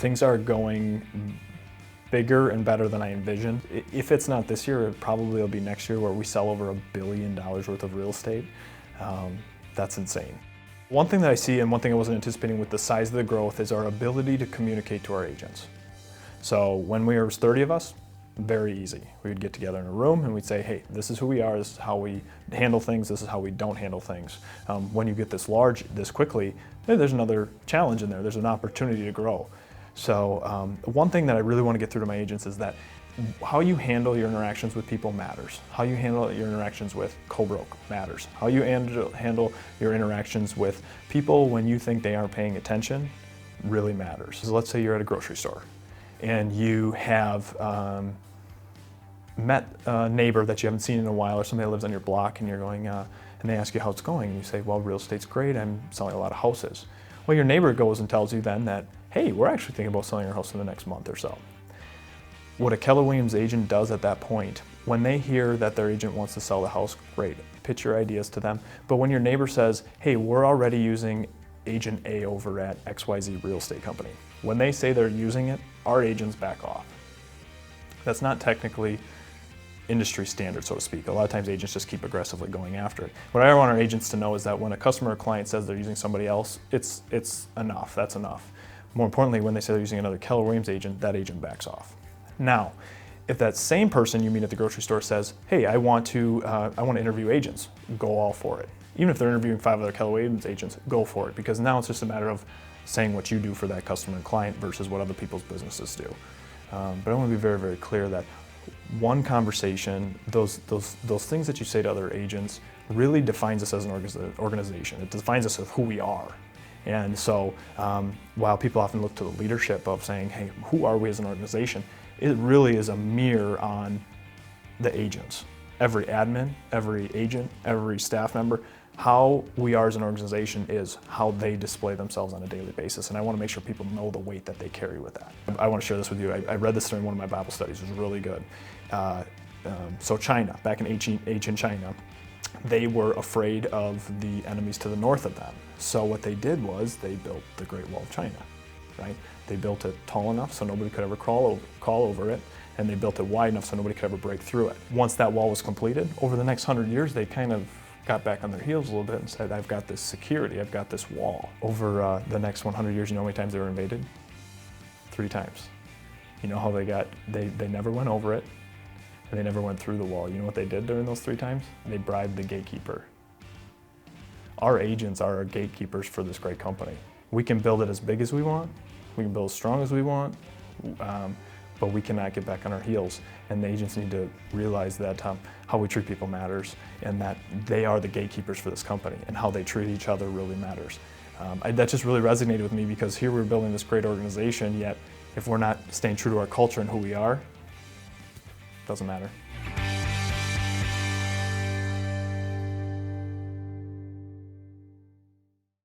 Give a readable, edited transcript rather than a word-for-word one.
Things are going bigger and better than I envisioned. If it's not this year, it probably will be next year where we sell over $1 billion worth of real estate. That's insane. One thing that I see and one thing I wasn't anticipating with the size of the growth is our ability to communicate to our agents. So when we were 30 of us, very easy. We would get together in a room and we'd say, hey, this is who we are, this is how we handle things, this is how we don't handle things. When you get this large, this quickly, there's another challenge in there, there's an opportunity to grow. So one thing that I really want to get through to my agents is that how you handle your interactions with people matters. How you handle your interactions with co-broke matters. How you handle your interactions with people when you think they aren't paying attention really matters. So let's say you're at a grocery store and you have met a neighbor that you haven't seen in a while, or somebody that lives on your block, and you're going, and they ask you how it's going, and you say, well, real estate's great, I'm selling a lot of houses. Well, your neighbor goes and tells you then that, hey, we're actually thinking about selling our house in the next month or so. What a Keller Williams agent does at that point, when they hear that their agent wants to sell the house, great, pitch your ideas to them. But when your neighbor says, hey, we're already using Agent A over at XYZ Real Estate Company, when they say they're using it, our agents back off. That's not technically industry standard, so to speak. A lot of times agents just keep aggressively going after it. What I want our agents to know is that when a customer or client says they're using somebody else, it's enough, that's enough. More importantly, when they say they're using another Keller Williams agent, that agent backs off. Now, if that same person you meet at the grocery store says, hey, I want to interview agents, go all for it. Even if they're interviewing 5 other Keller Williams agents, go for it, because now it's just a matter of saying what you do for that customer and client versus what other people's businesses do. But I want to be very, very clear that one conversation, those things that you say to other agents really defines us as an organization. It defines us of who we are. And so while people often look to the leadership of saying, hey, who are we as an organization? It really is a mirror on the agents. Every admin, every agent, every staff member, how we are as an organization is how they display themselves on a daily basis. And I want to make sure people know the weight that they carry with that. I want to share this with you. I read this during one of my Bible studies. It was really good. So China, back in ancient China, they were afraid of the enemies to the north of them. So what they did was they built the Great Wall of China, right? They built it tall enough so nobody could ever crawl over it, and they built it wide enough so nobody could ever break through it. Once that wall was completed, over the next 100 years, they kind of got back on their heels a little bit and said, I've got this security, I've got this wall. Over the next 100 years, you know how many times they were invaded? 3 times. You know how they never went over it, and they never went through the wall. You know what they did during those 3 times? They bribed the gatekeeper. Our agents are our gatekeepers for this great company. We can build it as big as we want, we can build as strong as we want, but we cannot get back on our heels. And the agents need to realize that how we treat people matters, and that they are the gatekeepers for this company, and how they treat each other really matters. That just really resonated with me, because here we're building this great organization, yet if we're not staying true to our culture and who we are, it doesn't matter.